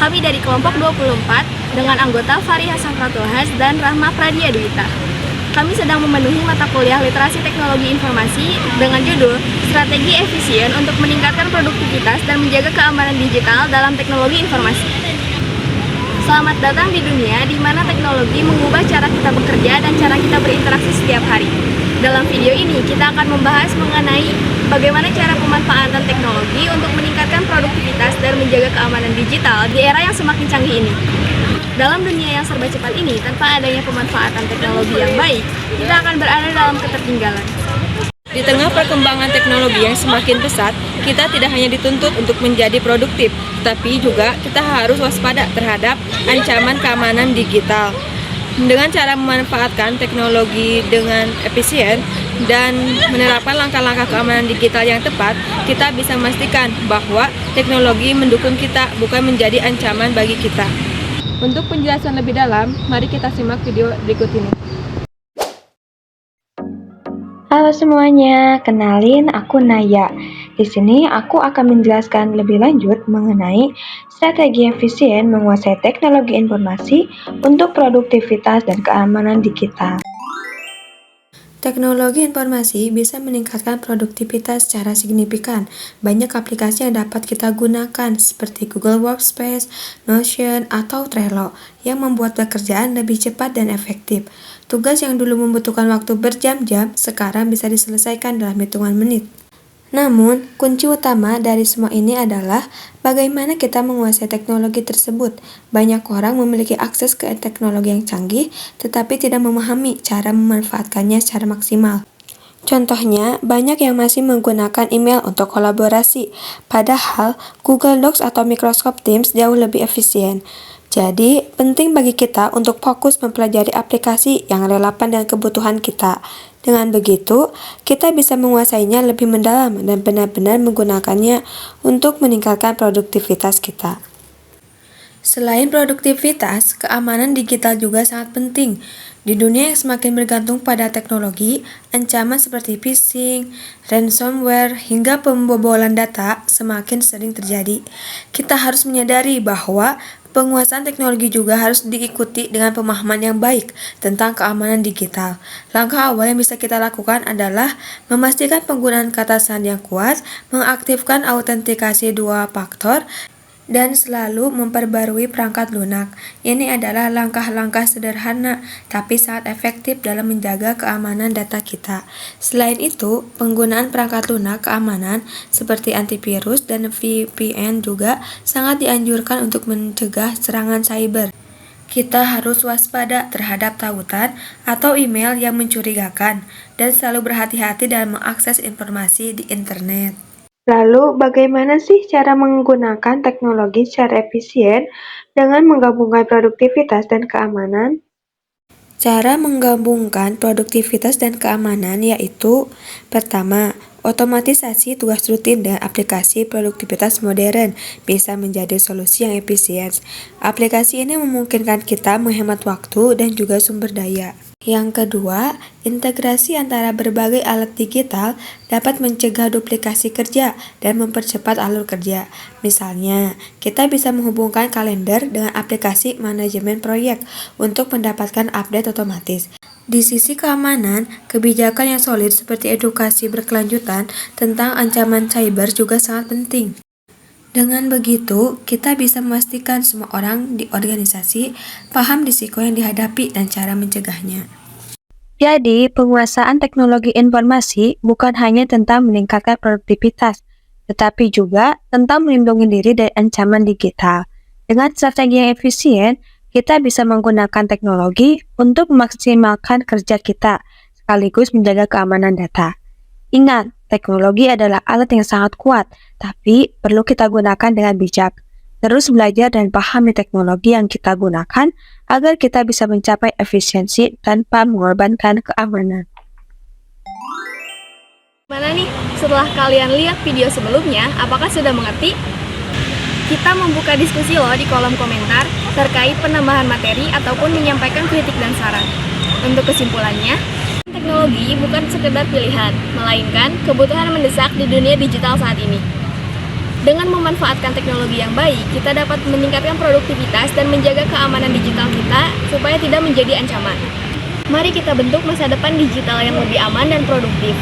Kami dari kelompok 24 dengan anggota Fahri Hasan Pratulhas dan Rahma Pradia Dwita. Kami sedang memenuhi mata kuliah Literasi Teknologi Informasi dengan judul Strategi Efisien untuk Meningkatkan Produktivitas dan Menjaga Keamanan Digital dalam Teknologi Informasi. Selamat datang di dunia di mana teknologi mengubah cara kita bekerja dan cara kita berinteraksi setiap hari. Dalam video ini kita akan membahas mengenai bagaimana cara pemanfaatan teknologi untuk meningkatkan produktivitas dan menjaga keamanan digital di era yang semakin canggih ini. Dalam dunia yang serba cepat ini, tanpa adanya pemanfaatan teknologi yang baik, kita akan berada dalam ketertinggalan. Di tengah perkembangan teknologi yang semakin pesat, kita tidak hanya dituntut untuk menjadi produktif, tapi juga kita harus waspada terhadap ancaman keamanan digital. Dengan cara memanfaatkan teknologi dengan efisien dan menerapkan langkah-langkah keamanan digital yang tepat, kita bisa memastikan bahwa teknologi mendukung kita, bukan menjadi ancaman bagi kita. Untuk penjelasan lebih dalam, mari kita simak video berikut ini. Halo semuanya, kenalin aku Naya. Di sini aku akan menjelaskan lebih lanjut mengenai strategi efisien menguasai teknologi informasi untuk produktivitas dan keamanan digital. Teknologi informasi bisa meningkatkan produktivitas secara signifikan. Banyak aplikasi yang dapat kita gunakan seperti Google Workspace, Notion, atau Trello yang membuat pekerjaan lebih cepat dan efektif. Tugas yang dulu membutuhkan waktu berjam-jam sekarang bisa diselesaikan dalam hitungan menit. Namun, kunci utama dari semua ini adalah bagaimana kita menguasai teknologi tersebut. Banyak orang memiliki akses ke teknologi yang canggih, tetapi tidak memahami cara memanfaatkannya secara maksimal. Contohnya, banyak yang masih menggunakan email untuk kolaborasi, padahal Google Docs atau Microsoft Teams jauh lebih efisien. Jadi, penting bagi kita untuk fokus mempelajari aplikasi yang relevan dengan kebutuhan kita. Dengan begitu, kita bisa menguasainya lebih mendalam dan benar-benar menggunakannya untuk meningkatkan produktivitas kita. Selain produktivitas, keamanan digital juga sangat penting. Di dunia yang semakin bergantung pada teknologi, ancaman seperti phishing, ransomware, hingga pembobolan data semakin sering terjadi. Kita harus menyadari bahwa penguasaan teknologi juga harus diikuti dengan pemahaman yang baik tentang keamanan digital. Langkah awal yang bisa kita lakukan adalah memastikan penggunaan kata sandi yang kuat, mengaktifkan autentikasi 2 faktor, dan selalu memperbarui perangkat lunak. Ini adalah langkah-langkah sederhana tapi sangat efektif dalam menjaga keamanan data kita. Selain itu, penggunaan perangkat lunak keamanan seperti antivirus dan VPN juga sangat dianjurkan untuk mencegah serangan cyber. Kita harus waspada terhadap tautan atau email yang mencurigakan dan selalu berhati-hati dalam mengakses informasi di internet. Lalu, bagaimana sih cara menggunakan teknologi secara efisien dengan menggabungkan produktivitas dan keamanan? Cara menggabungkan produktivitas dan keamanan yaitu: pertama, otomatisasi tugas rutin dan aplikasi produktivitas modern bisa menjadi solusi yang efisien. Aplikasi ini memungkinkan kita menghemat waktu dan juga sumber daya. Yang kedua, integrasi antara berbagai alat digital dapat mencegah duplikasi kerja dan mempercepat alur kerja. Misalnya, kita bisa menghubungkan kalender dengan aplikasi manajemen proyek untuk mendapatkan update otomatis. Di sisi keamanan, kebijakan yang solid seperti edukasi berkelanjutan tentang ancaman cyber juga sangat penting. Dengan begitu, kita bisa memastikan semua orang di organisasi paham risiko yang dihadapi dan cara mencegahnya. Jadi, penguasaan teknologi informasi bukan hanya tentang meningkatkan produktivitas, tetapi juga tentang melindungi diri dari ancaman digital. Dengan strategi yang efisien, kita bisa menggunakan teknologi untuk memaksimalkan kerja kita, sekaligus menjaga keamanan data. Ingat, teknologi adalah alat yang sangat kuat, tapi perlu kita gunakan dengan bijak. Terus belajar dan pahami teknologi yang kita gunakan agar kita bisa mencapai efisiensi tanpa mengorbankan keamanan. Mana nih? Setelah kalian lihat video sebelumnya, apakah sudah mengerti? Kita membuka diskusi loh di kolom komentar terkait penambahan materi ataupun menyampaikan kritik dan saran. Untuk kesimpulannya, teknologi bukan sekedar pilihan, melainkan kebutuhan mendesak di dunia digital saat ini. Dengan memanfaatkan teknologi yang baik, kita dapat meningkatkan produktivitas dan menjaga keamanan digital kita supaya tidak menjadi ancaman. Mari kita bentuk masa depan digital yang lebih aman dan produktif.